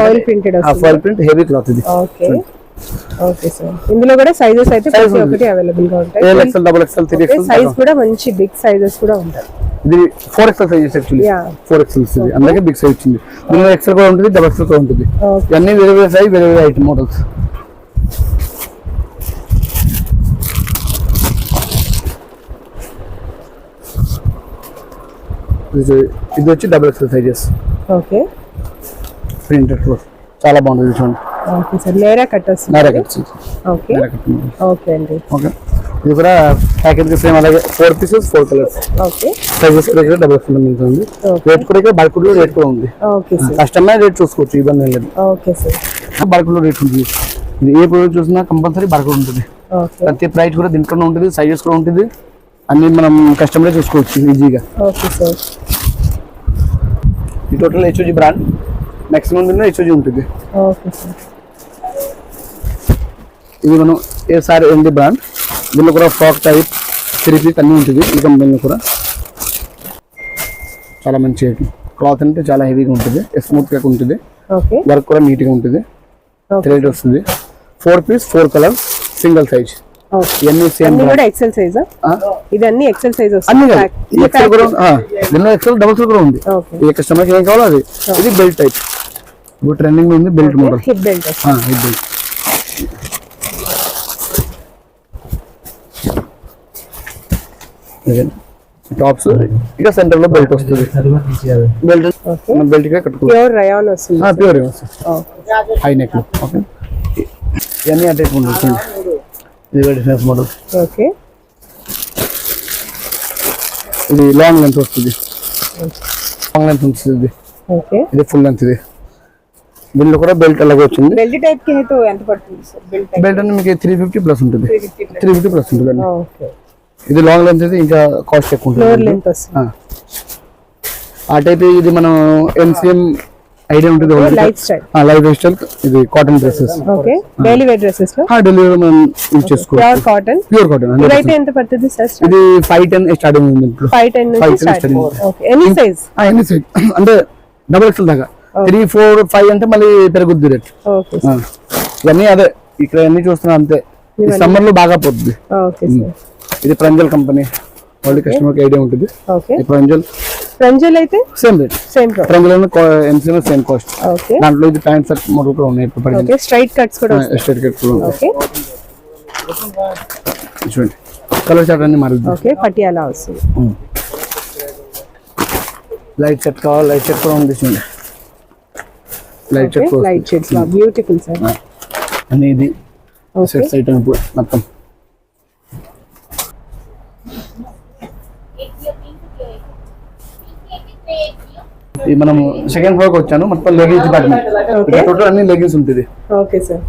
ఫాయిల్ ప్రింటెడ్ వస్తుంది. ఫాయిల్ ప్రింట్ హెవీ క్లాత్ ఇది. Okay okay sir. ఇందులో కూడా సైజెస్ అయితే ప్రతి ఒక్కటి అవైలబుల్ గా ఉంటాయి. XL XXL 3XL సైజ్ కూడా మంచి బిగ్ సైజెస్ కూడా ఉంటాయి. ఇది 4XL sizes actually. Yeah. 4XL ఇది, అందుకే బిగ్ సైజ్ వచ్చింది. దీనిలో XL కూడా ఉంటుంది, XXL కూడా ఉంటుంది. Okay. ఇవన్నీ వేరే వేరే సైజ్, వేరే వేరే ఐటమ్ మోడల్స్. ఇది వచ్చి XXL sizes. Okay printed cloth చాలా బాగుంటుంది చూడండి. Okay sir. నేరా కట్ వస్తుంది. నేరా కట్స్. ఓకే ఓకే అండి. ఓకే ఇది కూడా ప్యాకెట్ కి సేమ్ అలాగే 4 పీసెస్ 4 కలర్స్. ఓకే సైజెస్ కూడా ఇక్కడ XXL ఉంటుంది. రేట్ కూడా ఇక్కడ బల్క్ లో రేట్ కూడా ఉంది. Okay sir. కస్టమర్ రేట్ చూసుకోవచ్చు, ఇబ్బంది లేదు. Okay sir. బల్క్ లో రేట్ ఉంటుంది. ఇది ఏ ప్రోడక్ట్ చూసినా కంపల్సరీ బల్క్ ఉంటుంది. ఓకే ప్రతి ప్రైస్ కూడా దీంట్లోనే ఉంటుంది, సైజెస్ కూడా ఉంటుంది, అన్ని మనం కస్టమరే చూసుకోవచ్చు ఈజీగా. Okay sir. ఈ టోటల్ హెచ్ఓజి బ్రాండ్ మాక్సిమం దీనిలో హెచ్ఓజి ఉంటుంది. Okay sir. ఇది మనం ఏసారి ఎండి బ్రాండ్. దీనిలో కూడా ఫ్రాక్ టైప్ 3 పీస్ అన్నీ ఉంటుంది. ఈ కంపెనీలో కూడా చాలా మంచి క్లాత్ అంటే చాలా హెవీగా ఉంటుంది, స్మూత్ గా ఉంటుంది, ఓకే వర్క్ కూడా నీట్ గా ఉంటుంది, థ్రెడ్ వస్తుంది. 4 piece 4 colour single size. Okay ఇవన్నీ సేమ్. అన్ని కూడా ఎక్సెల్ సైజా? ఇది అన్ని ఎక్సెల్ సైజ్ అన్ని వస్తుంది. ఎక్సెల్ కూడా దీనిలో XL XXL కూడా ఉంది. ఓకే ఏ కస్టమర్కి ఏం కావాలో అది. ఇది బెల్ట్ టైప్, ఇప్పుడు ట్రెండింగ్ లో ఉంది belt model. Hip belt. Hip belt. Tops ఇక సెంటర్ లో బెల్ట్ వస్తుంది. బెల్ట్ గా కట్టుకోవచ్చు. ప్యూర్ రయాన్ వస్తుంది. Pure high neck. ఓకే, ఇవన్నీ అటే ఉంటుంది. ఇది డిఫరెన్స్ మోడల్. ఓకే, ఇది లాంగ్ లెంత్ వస్తుంది. లాంగ్ లెంత్ ఉంటుంది. ఓకే, ఇది ఫుల్ లెంత్. ఇది దీనిలో కూడా బెల్ట్ అలాగే వచ్చింది. బెల్ట్ టైప్ కి అయితే ఎంత పడుతుంది సార్? బెల్ట్ అంటే మీకు 350 ప్లస్ ఉంటుంది. 350 ప్లస్ ఉంటుంది అండి. ఓకే, ఇది లాంగ్ లెంత్ అయితే ఇంకా కాస్ట్ ఎక్కువ ఉంటుంది. ఫ్లోర్ లెంత్ వస్తుంది. ఆ టైప్ ఇది మనం MCM ఐడియా ఉంటుంది. Lifestyle. Lifestyle. ఇది cotton dresses. Okay, daily wear dresses లో డెలివరీ మనం యూజ్ చేసుకోవచ్చు. Pure cotton. Pure cotton. ఇదైతే ఎంత పడుతుంది సార్? ఇది 510 స్టార్టింగ్ ఉంది. 510 నుంచి start. Okay, any size? Any size అంటే XXL దాకా. 3, 4, 5 అంటే మళ్ళీ పెరుగుద్ది రేట్. ఓకే, ఇవన్నీ అదే ఇక్కడ అన్ని చూస్తున్నా అంతే. ఈ సమ్మర్ లో బాగా పోతుంది. Okay sir. ఇది ప్రంజల్ కంపెనీ. వాళ్ళ కస్టమర్ కి ఐడియా ఉంటుంది. ఓకే, ప్రంజల్ అయితే same rate. Pranjal MCM same cost. Okay, దాంట్లో ఇది ప్యాంట్ షర్ట్ మోడల్ కూడా ఉన్నాయి. ఇప్పుడు ఓకే, స్ట్రైట్ కట్స్ కూడా వస్తాయి. స్ట్రైట్ కట్ కూడా ఉన్నాయి. ఓకే, చూడండి కలర్ చార్ట్ అన్ని మారుద్ది. ఓకే, పటియాలా వస్తుంది. లైట్ షర్ట్ కావాలి, లైట్ షర్ట్ కూడా ఉంది. చూడండి light shirt. Light shades beautiful sir. అన్ని ఇది ఓకే, సెట్స్ ఐటమ్ ఇప్పుడు మొత్తం. ఇది మనం సెకండ్ ఫ్లోర్ కి వచ్చాను. మొత్తం లెగిన్స్ డిపార్ట్మెంట్. ఇక్కడ టోటల్ అన్ని లెగిన్స్ ఉంటుంది. Okay sir.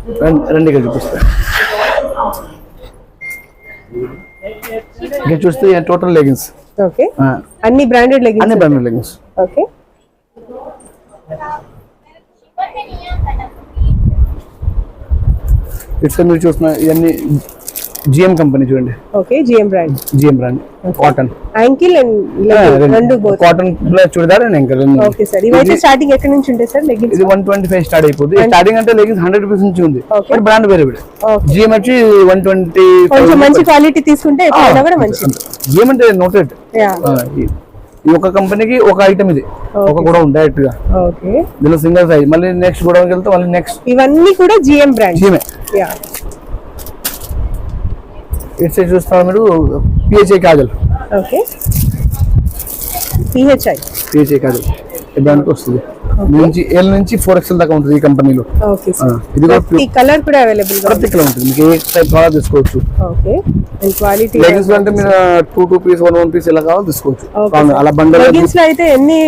రెండు ఇక్కడ చూపిస్తా. ఇక్కడ చూస్తే టోటల్ లెగిన్స్. ఓకే, అన్ని బ్రాండెడ్ లెగిన్స్. అన్ని బ్రాండెడ్ లెగిన్స్. ఓకే, ఇట్స్ మీరు చూస్తున్న ఇవన్నీ GM కంపెనీ. చూడండి. ఓకే, GM brand. Cotton ankle and రెండు both. Cotton plus churidar and ankle. Okay sir. ఇవైతే స్టార్టింగ్ ఎక్కడ నుంచి ఉంటాయి సార్ లెగిన్స్? ఇది 125 స్టార్ట్ అయిపోతుంది. స్టార్టింగ్ అంటే లెగిన్స్ 100 రూపీస్ నుంచి ఉంది. ఓకే, బ్రాండ్ వేరే వేరే. GM వచ్చి 120. కొంచెం మంచి క్వాలిటీ తీసుకుంటే ఎప్పుడైనా కూడా మంచిది. GM అంటే నోటెడ్. యా, ఈ ఒక కంపెనీకి ఒక ఐటమ్ ఇది ఒక కూడా ఉంది డైరెక్ట్ గా. ఓకే, దీనిలో సింగిల్ సైజ్. మళ్ళీ నెక్స్ట్ గొడవకి వెళ్తే మళ్ళీ నెక్స్ట్. ఇవన్నీ కూడా GM బ్రాండ్. GM. యా, ఇటు సైడ్ చూస్తున్నారు మీరు PHI Kajal. Okay, PHI Kajal ఈ బ్రాండ్ వస్తుంది. నుంచి L నుంచి 4XL దాకా ఉంటుంది ఈ కంపెనీలో. Okay sir. ఇది కూడా ఈ కలర్ కూడా అవైలబుల్ గా ప్రతి కలర్ ఉంటుంది. మీకు ఏ టైప్ కావాలో తీసుకోవచ్చు. ఓకే, అండ్ క్వాలిటీ లెగిన్స్ అంటే మీరు 2 పీస్ 1 పీస్ ఎలా కావాలో తీసుకోవచ్చు. అలా బండల్ లెగిన్స్ లో అయితే ఎన్ని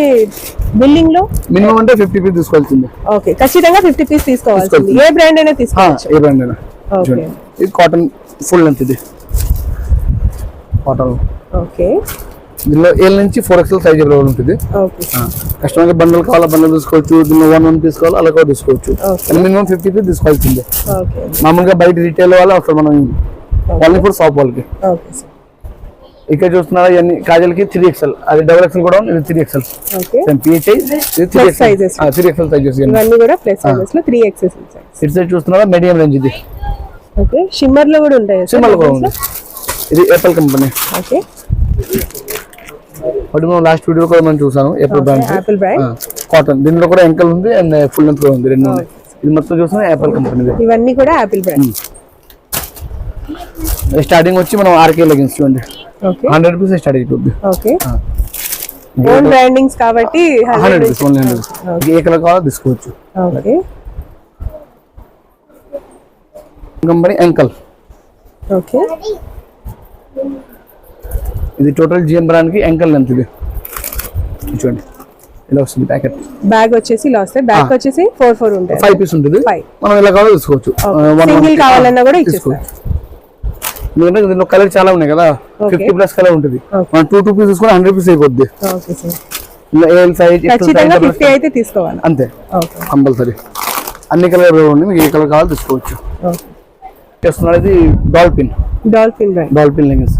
బిల్డింగ్ లో మినిమం అంటే 50 పీస్ తీసుకోవాల్సిందే. ఓకే, ఖచ్చితంగా 50 పీస్ తీసుకోవాల్సింది. ఏ బ్రాండ్ అయినా తీసుకోవచ్చు. ఏ బ్రాండ్ అయినా. ఓకే, ఇది కాటన్ ఫుల్ లెంత్. ఇది కాటన్. ఓకే, దీనిలో L నుంచి 4XL సైజ్ అవైలబుల్ ఉంటుంది. ఓకే, కస్టమర్ కి బండల్ కావాలా బండల్ తీసుకోవచ్చు. దీనిలో 1 తీసుకోవాలి అలా కూడా తీసుకోవచ్చు. మినిమం 50 పీస్ తీసుకోవాల్సిందే. ఓకే, మామూలుగా బయట రిటైల్ వాళ్ళు అసలు మనం ఓన్లీ ఫర్ షాప్ వాళ్ళకి. Okay sir. ఇక్కడ చూస్తున్నారా ఇవన్నీ కాజల్ కి 3XL. అది XXL కూడా ఉంది. ఇది 3XL. ఓకే, PHI ఇది 3XL sizes. 3XL sizes. ఇవన్నీ కూడా ప్లస్ సైజెస్ లో 3XL సైజ్. ఇటు సైడ్ చూస్తున్నారా మీడియం రేంజ్. ఇది ఓకే, షిమ్మర్ లో కూడా ఉంటాయి. సిమ్మల్ కూడా ఉంది. ఇది యాపిల్ కంపెనీ. ఓకే, ఒకటి మనం లాస్ట్ వీడియో కూడా మనం చూసాము Apple brand. Apple brand cotton. దీనిలో కూడా యాంకల్ ఉంది అండ్ ఫుల్ లెంత్ కూడా ఉంది. రెండు ఉన్నాయి. ఇది మొత్తం చూస్తున్నా యాపిల్ కంపెనీ. ఇవన్నీ కూడా యాపిల్ బ్రాండ్. స్టార్టింగ్ వచ్చి మనం RK లెగిన్స్ చూడండి. ఓకే, 100 రూపీస్ స్టార్ట్ అయిపోద్ది. ఓకే, ఓన్ బ్రాండింగ్స్ కాబట్టి 100 రూపీస్ ఓన్లీ. 100 రూపీస్. ఏ కలర్ కావాలో తీసుకోవచ్చు. Okay, company ankle. ఓకే, ఇది టోటల్ GM బ్రాండ్ కి యాంకల్ లెంత్. ఇది చూడండి ఇలా వస్తుంది ప్యాకెట్. బ్యాగ్ వచ్చేసి ఇలా వస్తాయి. బ్యాగ్ వచ్చేసి 4 ఉంటాయి. 5 పీస్ ఉంటుంది. మనం ఇలా కావాలో తీసుకోవచ్చు. సింగిల్ కావాలన్నా కూడా ఇచ్చేస్తారు. ఎందుకంటే దీనిలో కలర్ చాలా ఉన్నాయి కదా. 50 ప్లస్ కలర్ ఉంటుంది. మనం 2 పీస్ తీసుకుని 100 రూపీస్ అయిపోద్ది. Okay sir. ఇలా ఏల్ సైజ్ ఖచ్చితంగా 50 అయితే తీసుకోవాలి అంతే. Okay, compulsory. అన్ని కలర్ ఉన్నాయి. మీకు ఏ కలర్ కావాలో తీసుకోవచ్చు. ఓకే, చేస్తున్నారు. ఇది dolphin brand. Dolphin leggings.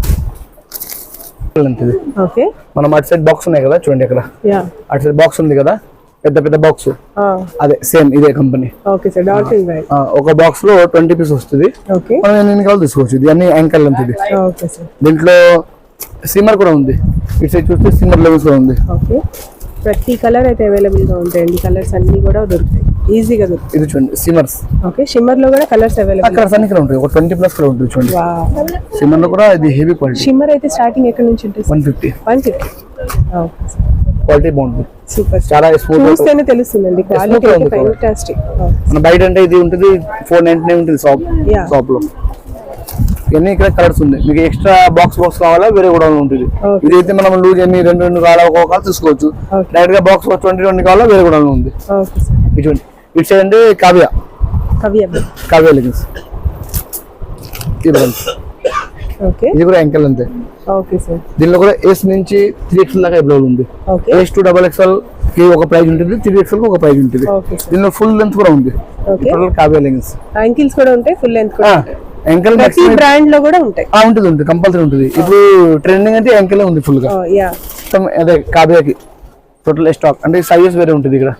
Okay, మనం అటు సైడ్ బాక్స్ ఉన్నాయి కదా చూడండి. అక్కడ యా, అటు సైడ్ బాక్స్ ఉంది కదా పెద్ద పెద్ద బాక్స్. అదే సేమ్ ఇదే company. Okay sir, dolphin brand. ఒక బాక్స్ లో 20 పీస్ వస్తుంది. ఓకే, మనం ఎన్ని కావాలో తీసుకోవచ్చు. ఇది అన్ని యాంకల్ లెంత్. ఇది ఓకే సార్. దీంట్లో సిమ్మర్ కూడా ఉంది. ఇటు సైడ్ చూస్తే సిమ్మర్ లెవెల్స్ కూడా ఉంది. ఓకే, ప్రతి కలర్ అయితే అవైలబుల్ గా ఉంటాయండి. కలర్స్ అన్ని కూడా దొరుకుతాయి. ఈజీగా దొరుకుతుంది. ఇది చూడండి సిమర్స్. ఓకే, షిమ్మర్ లో కూడా కలర్స్ అవైలబుల్. అక్కడ అన్ని ఇక్కడ ఉంటాయి, ఒక 20+ కలర్ ఉంటుంది చూడండి. సిమర్ లో కూడా ఇది హెవీ క్వాలిటీ. షిమ్మర్ అయితే స్టార్టింగ్ ఎక్కడ నుంచి ఉంటుంది? 150. 150. క్వాలిటీ బాగుంటుంది, సూపర్. చాలా స్మూత్. చూస్తేనే తెలుస్తుందండి క్వాలిటీ అయితే ఫెంటాస్టిక్. మన బయట అంటే ఇది ఉంటుంది 499 ఉంటుంది షాప్ లో. ఇవన్నీ ఇక్కడ కలర్స్ ఉంది. మీకు ఎక్స్ట్రా బాక్స్ కావాలా వేరే కూడా ఉంటుంది. ఇది అయితే మనం లూజ్ ఎన్ని 2 కావాలా ఒక్కొక్క తీసుకోవచ్చు. డైరెక్ట్ గా బాక్స్ 20 కావాలా వేరే కూడా ఉంది. ఇటువంటి ఇటు సైడ్ అంటే కావ్య లెగిన్స్. ఇది కూడా ఎంకల్ అంతే. దీనిలో కూడా ఎస్ నుంచి 3XL దాకా అవైలబుల్ ఉంది. ఎస్ టు XXL కి ఒక ప్రైస్ ఉంటుంది, 3XL కి ఒక ప్రైస్ ఉంటుంది. దీనిలో ఫుల్ లెంత్ కూడా ఉంది. కావ్య లెగిన్స్ యాంకిల్స్ కూడా ఉంటాయి, ఫుల్ లెంత్ కూడా ఎంకల్ బ్రాండ్ లో కూడా ఉంటాయి. ఉంటుంది కంపల్సరీ ఉంటుంది. ఇప్పుడు ట్రెండింగ్ అంటే ఎంకల్ ఉంది ఫుల్ గా. అదే కావ్యకి టోటల్ స్టాక్ అంటే సైజెస్ వేరే ఉంటుంది. ఇక్కడ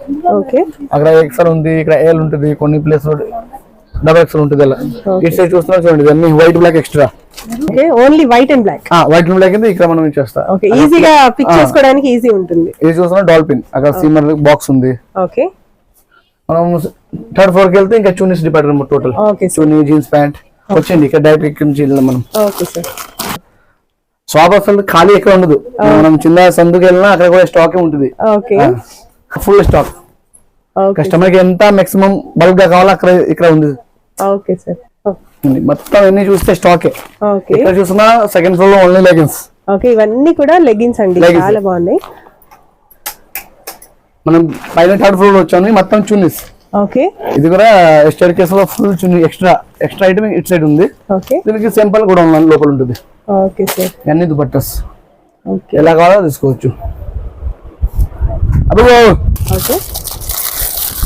అక్కడ XL ఉంది, ఇక్కడ L ఉంటుంది, కొన్ని ప్లేస్ XXL ఉంటుంది. అలా ఇటు సైడ్ చూస్తున్నా చూడండి, అన్ని white black extra. Only white and black. White and black అయితే ఇక్కడ మనం చేస్తాం. ఈజీగా పిక్ చేసుకోవడానికి ఈజీ ఉంటుంది. ఇది చూస్తున్నా డాల్ఫిన్, అక్కడ సీమర్ బాక్స్ ఉంది. ఓకే, మనం 3rd floor కి వెళ్తే ఇంకా చూనీస్ డిపార్ట్మెంట్ టోటల్ చూనీ జీన్స్ ప్యాంట్ వచ్చేయండి. ఇక్కడ డైరెక్ట్ ఇక్కడ నుంచి వెళ్దాం మనం. షాప్ అసలు ఖాళీ ఎక్కడ ఉండదు. మనం చిన్న సందుకు వెళ్ళినా అక్కడ కూడా స్టాక్ ఉంటుంది, ఫుల్ స్టాక్. కస్టమర్ కి ఎంత మాక్సిమం బల్క్ గా కావాలో అక్కడ ఇక్కడ ఉంది. మొత్తం ఎన్ని చూస్తే స్టాకే. ఇక్కడ చూసినా 2nd floor లో ఓన్లీ లెగిన్స్. ఇవన్నీ కూడా లెగిన్స్ అండి, చాలా బాగున్నాయి. మనం పైన 3rd floor లో వచ్చాము, మొత్తం చున్నీస్. ఇది కూడా స్టేర్ కేస్ లో ఫుల్ చున్నీ ఎక్స్ట్రా ఐటమ్ ఇటు సైడ్ ఉంది. దీనికి సింపుల్ కూడా లోపల ఉంటుంది. అన్ని దుపట్టాస్ ఎలా కావాలో తీసుకోవచ్చు. అబ్బో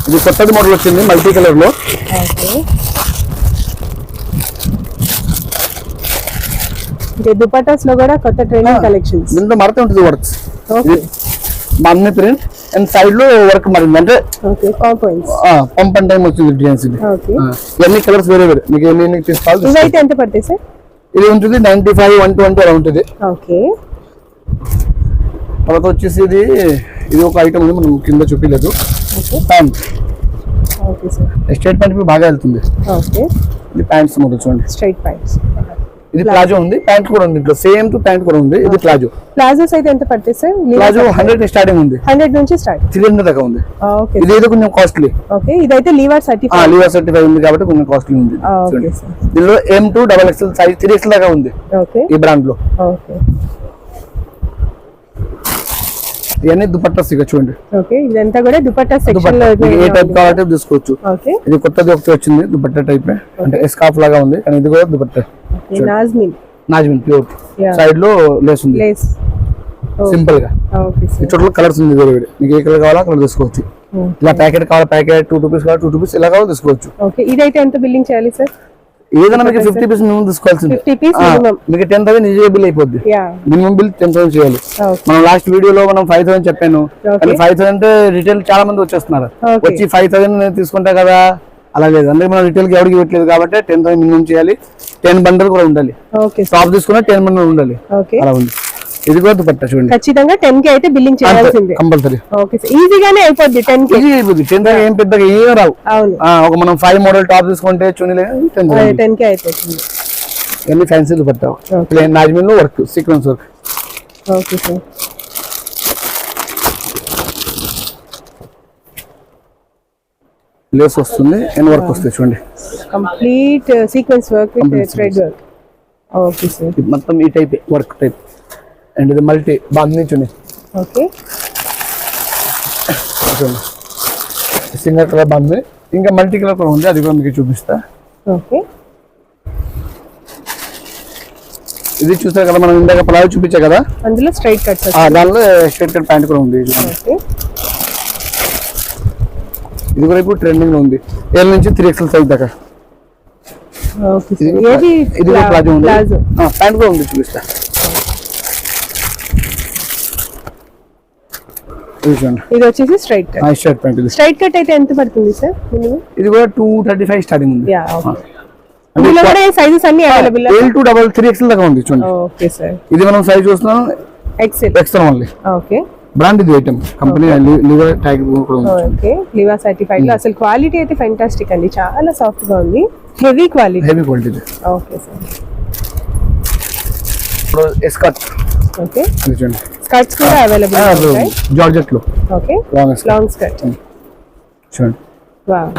ఇది కొత్తది మోడల్ వచ్చింది మల్టీ కలర్ లో. దుపట్టాస్ లో కూడా కొత్త ట్రెండింగ్ కలెక్షన్స్. దీంట్లో మడత ఉంటుంది వర్క్స్, అన్ని ప్రింట్ అండ్ సైడ్ లో వర్క్ మారింది. అంటే పంప్ అండ్ టైం వచ్చింది డిజైన్స్. ఇవన్నీ కలర్స్ వేరే వేరే. మీకు ఎన్ని తీసుకోవాలి. ఇవైతే ఎంత పడతాయి సార్? ఇది ఉంటుంది 95, 120 అలా ఉంటుంది. తర్వాత వచ్చేసి ఇది ఒక ఐటమ్ ఉంది, మనం కింద చూపించలేదు. ప్యాంట్ స్ట్రైట్ ప్యాంట్ బాగా వెళ్తుంది. ఇది ప్యాంట్స్ మొదలు చూడండి, స్ట్రైట్ ప్యాంట్స్. ఇది ప్లాజో ఉంది, ప్యాంట్ కూడా ఉంది. ఇంట్లో సేమ్ టు ప్యాంట్ కూడా ఉంది. ఇది ప్లాజోస్ అయితే ఎంత పడతాయి సార్? ప్లాజో 100 స్టార్టింగ్ ఉంది, 100 నుంచి స్టార్ట్ 300 దాకా ఉంది. ఇది ఏదో కొంచెం కాస్ట్లీ. ఇదైతే లీవర్ సర్టిఫైడ్ ఉంది కాబట్టి కొంచెం కాస్ట్లీ ఉంది. దీనిలో M to XXL size 3XL దాకా ఉంది ఈ బ్రాండ్ లో. ఇవన్నీ దుపట్టాస్ ఇక చూడండి. ఇదంతా కూడా దుపట్టా సెక్షన్ లో ఏ టైప్ కావాలంటే తీసుకోవచ్చు. ఇది కొత్తది ఒకటి వచ్చింది దుపట్టా టైప్, అంటే స్కార్ఫ్ లాగా ఉంది కానీ ఇది కూడా దుపట్టా. నాజ్మిన్ ప్యూర్, సైడ్ లో లేస్ ఉంది సింపుల్ గా. టోటల్ కలర్స్ ఉంది వేరే వేరే. మీకు ఏ కలర్ కావాలో కలర్ తీసుకోవచ్చు. ఇలా ప్యాకెట్ కావాలి, ప్యాకెట్ 2 రూపీస్ కావాలి 2 రూపీస్ ఇలా కావాలి తీసుకోవచ్చు. ఇదైతే ఎంత బిల్లింగ్ చేయాలి సార్? ఏదైనా మీకు 50 పీస్ మినిమం తీసుకోవాల్సింది. మీకు 10,000 ఈజీగా బిల్ అయిపోద్ది. మినిమం బిల్ 10,000 చేయాలి. మనం లాస్ట్ వీడియోలో మనం 5,000 చెప్పాను. 5,000 అంటే రిటైల్ చాలా మంది వచ్చేస్తున్నారు. వచ్చి 5,000 తీసుకుంటా కదా, అలా లేదు. అందుకే మనం రిటైల్ కి ఎవరికి ఇవ్వట్లేదు కాబట్టి 10,000 మినిమం చేయాలి. 10 బండల్ కూడా ఉండాలి. షాప్ తీసుకున్నా 10 బండల్ ఉండాలి, అలా ఉంది. ఇది కూడా దుపట్టా చూడండి, ఖచ్చితంగా 10K అయితే బిల్లింగ్ చేయాల్సిందే కంపల్సరీ. ఈజీగానే అయిపోద్ది. 10K ఏం పెద్దగా ఏం రావు. ఒక మనం 5 మోడల్ టాప్ తీసుకుంటే చున్నీలే 10K అయిపోతుంది. ఇవన్నీ ఫ్యాన్సీ దుపట్టా, ప్లేన్ నాజ్మిన్ లో work, sequence work. Okay sir. Lace వస్తుంది, ఎన్ వర్క్ వస్తుంది చూడండి, complete sequence work with thread work. Okay sir. మొత్తం ఈ టైప్ వర్క్ టైప్. అండ్ ఇది మల్టీ బాగుంది చూడండి. ఓకే, సింగల్ కలర్ బాగుంది, ఇంకా మల్టీ కలర్ కూడా ఉంది, అది కూడా మీకు చూపిస్తా. ఓకే, ఇది చూసారు కదా మనం ఇందాక ప్లాజో చూపించా కదా, అందులో స్ట్రైట్ కట్, దానిలో స్ట్రైట్ కట్ ప్యాంట్ కూడా ఉంది. ఇది కూడా ఇప్పుడు ట్రెండింగ్ లో ఉంది, L నుంచి 3XL సైజ్ దాకా. ఇది ప్లాజో ఉంది, ప్యాంట్ కూడా ఉంది, చూపిస్తా. ఇది వచ్చేసి స్ట్రైట్ ప్యాంట్. స్ట్రైట్ కట్ అయితే ఎంత పడుతుంది సార్? ఇది కూడా 235 స్టార్టింగ్ ఉంది. ఇందులో కూడా సైజెస్ అన్ని అవైలబుల్. L to 3XL దాకా ఉంది చూడండి. Okay sir. ఇది మనం సైజ్ చూస్తున్నాం XL ఓన్లీ. ఓకే, బ్రాండ్ ఇది ఐటమ్ కంపెనీ లివర్ ట్యాగ్ కూడా ఉంది. ఓకే లివా సర్టిఫైడ్ లో అసలు క్వాలిటీ అయితే ఫెంటాస్టిక్ అండి, చాలా సాఫ్ట్ గా ఉంది, హెవీ క్వాలిటీ. హెవీ క్వాలిటీ ఇది. Okay sir. ఇప్పుడు ఎస్కర్ట్ ఓకే ఇది చూడండి, స్కర్ట్స్ కూడా అవైలబుల్ ఉంటాయి. జార్జెట్ లో ఓకే లాంగ్ స్కర్ట్ చూడండి. వావ్.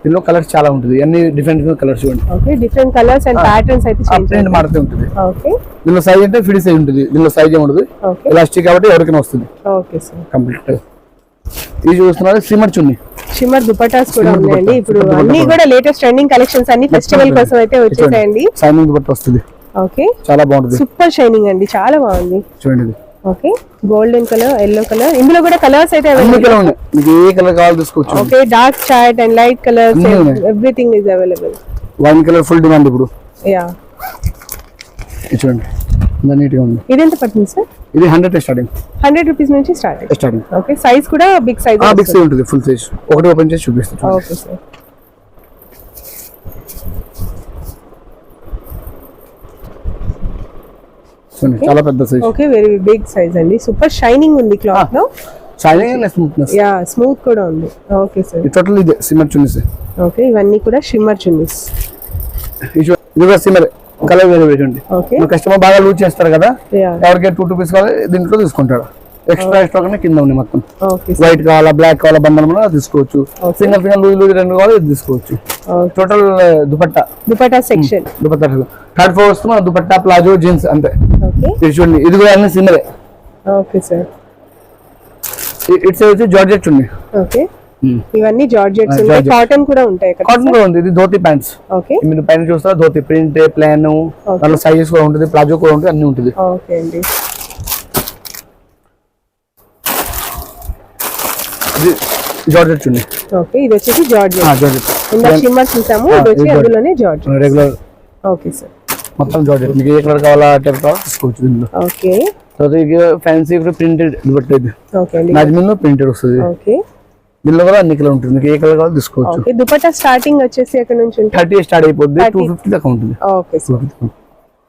దీనిలో కలర్స్ చాలా ఉంటుంది, అన్ని డిఫరెంట్ కలర్స్ చూడండి. Okay different colours and patterns అయితే చేంజ్ ప్రింట్ మారుతూ ఉంటుంది. ఓకే దీనిలో సైజ్ అంటే ఫిడి సైజ్ ఉంటుంది, దీనిలో సైజ్ ఉండదు. ఓకే ఎలాస్టిక్ కాబట్టి ఎవరికైనా వస్తుంది ఓకే సార్. కంప్లీట్. ఇది చూస్తున్నారు సిమ్మర్ చున్నీ, షిమ్మర్ దుపట్టాస్ కూడా Shimmer ఉన్నాయండి. dupatta. ఇప్పుడు Shimmer అన్ని dupatta. కూడా లేటెస్ట్ ట్రెండింగ్ కలెక్షన్స్ అన్ని ఫెస్టివల్ కోసం అయితే వచ్చేసాయండి. షైనింగ్ దుపట్టా వస్తుంది, ఓకే చాలా బాగుంటుంది. సూపర్ షైనింగ్ అండి, చాలా బాగుంది. చూడండి ఇది okay golden colour, yellow colour, ఇందులో కూడా కలర్స్ అయితే అన్ని అవైలబుల్. కలర్ ఉన్నాయి, మీకు ఏ కలర్ కావాలో తీసుకోవచ్చు. Okay dark chart and light colours అన్నీ ఉన్నాయి. Everything is available. Wine colour full demand ఇప్పుడు. యా ఇది చూడండి ఇంత నీట్ గా ఉంది. ఇది ఎంత పడుతుంది సార్? ఇది 100 స్టార్టింగ్ 100 రూపీస్ నుంచి స్టార్ట్. స్టార్టింగ్. ఓకే సైజ్ కూడా బిగ్ సైజ్. బిగ్ సైజ్ ఉంటుంది, ఫుల్ సైజ్. ఒకటి ఓపెన్ చేసి చూపిస్తాను. Okay sir. చూడండి చాలా పెద్ద size, okay very big size అండి, సూపర్ షైనింగ్ ఉంది క్లాత్ లో. Shining and smoothness. Yeah smooth కూడా ఉంది. Okay sir. ఇది టోటల్ ఇదే సిమ్మర్ చున్నీస్. ఓకే ఇవన్నీ కూడా షిమ్మర్ చున్నీస్. ఇది కూడా సిమ్మర్ కలర్ వేరే చూడండి. ఓకే కస్టమర్ బాగా లూజ్ చేస్తారు కదా, యా ఎవరికి 2 రూపీస్ కావాలి దీంట్లో తీసుకుంటాడు. ఎక్స్ట్రా కన్నా కింద ఉంది మొత్తం. Okay sir. వైట్ కావాలా బ్లాక్ కావాలా బంధనం తీసుకోవచ్చు. Okay. సింగల్ లూజ్ లూజ్ రెండు కావాలి ఇది తీసుకోవచ్చు. Total dupatta dupatta section. Dupatta third floor వస్తుంది మన దుపట్టా ప్లాజో జీన్స్ అంతే. ఓకే ఇది చూడండి ఇది కూడా అన్ని సిమ్మరే. Okay sir. ఇట్స్ వచ్చి జార్జెట్ ఉంది. ఓకే ఇవన్నీ జార్జెట్స్ ఉంటాయి, Georgette. కాటన్ కూడా ఉంటాయి ఇక్కడ. కాటన్ కూడా ఉంది. ఇది ధోతి ప్యాంట్స్. ఓకే మీరు పైన చూస్తారా ధోతి ప్రింట్ ప్లాన్ దాంట్లో సైజెస్ కూడా ఉంటుంది, ప్లాజో కూడా ఉంటుంది, అన్ని ఉంటుంది. ఓకే అండి. ఇది జార్జెట్ ఉంది. ఓకే ఇది వచ్చేసి జార్జెట్. జార్జెట్ ఇందా షిమ్మర్ చూసాము, ఇది వచ్చి Georgette. అందులోనే జార్జెట్. Regular okay sir. మొత్తం జార్జెట్. మీకు ఏ కలర్ కావాలా టైప్ కావాలా తీసుకోవచ్చు దీనిలో. ఓకే తర్వాత ఇక ఫ్యాన్సీ ప్రింటెడ్ దుపట్టా ఇది ఓకే అండి. నాజ్మిన్ లో ప్రింటెడ్ వస్తుంది. ఓకే దీనిలో కూడా అన్ని కలర్ ఉంటుంది, మీకు ఏ కలర్ కావాలో తీసుకోవచ్చు. ఓకే దుపట్టా స్టార్టింగ్ వచ్చేసి ఎక్కడ నుంచి ఉంటుంది? 30 స్టార్ట్ అయిపోద్ది, 30. 250 దాకా ఉంటుంది. Okay sir.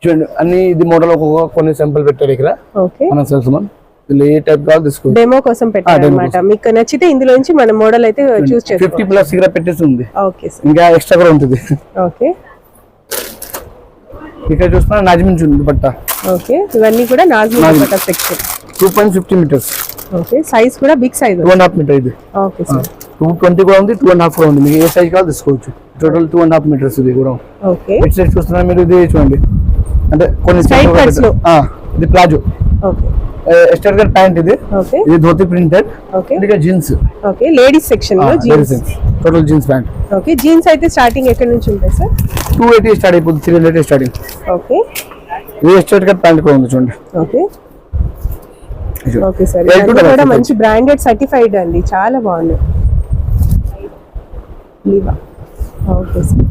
చూడండి అన్ని ఇది మోడల్ ఒక్కొక్క కొన్ని సింపుల్ పెట్టారు ఇక్కడ ఓకే మన సేల్స్ మన్. దీనిలో ఏ టైప్ కావాలో తీసుకోవచ్చు. డెమో కోసం పెట్టారు demo అన్నమాట. మీకు నచ్చితే ఇందులో నుంచి మన మోడల్ అయితే చూస్ 50 చేసుకోవచ్చు. ప్లస్ ఇక్కడ పెట్టేసి ఉంది, ఓకే సార్. ఇంకా ఎక్స్ట్రా కూడా ఉంటుంది. ఓకే ఇక్కడ చూస్తున్నా నాజ్మిన్ ఉంది దుపట్టా. ఓకే ఇవన్నీ కూడా Nazmi dupatta section. 2.50 metres, okay size కూడా బిగ్ సైజ్. 2.5 మీటర్ ఇది. Okay sir. 220 కూడా ఉంది, 2.5 కూడా ఉంది, మీకు ఏ సైజ్ కావాలో తీసుకోవచ్చు. టోటల్ 2.5 మీటర్స్ ఇది కూడా. ఓకే ఇటు సైడ్ చూస్తున్నా మీరు ఇది చూడండి, అంటే కొన్ని Straight simple గా cuts లో. పెట్టారు. ఇది ప్లాజో ఓకే ఎస్టర్ గర్ ప్యాంట్ ఇది. ఓకే ఇది ధోతి ప్రింటెడ్. ఓకే ఇది జీన్స్. ఓకే లేడీస్ సెక్షన్ లో jeans. Total jeans pant. Okay jeans అయితే స్టార్టింగ్ ఎక్కడ నుంచి ఉంటాయి సార్? 280 స్టార్ట్ అయిపోతుంది, 380 స్టార్టింగ్. ఓకే ఇది ఎస్టర్ గర్ ప్యాంట్ కూడా ఉంది చూడండి. ఓకే ఇది ఓకే సార్. L2 ఇవన్నీ double కూడా XL. మంచి బ్రాండెడ్ సర్టిఫైడ్ అండి, చాలా బాగున్నాయి. లీవా. Okay sir.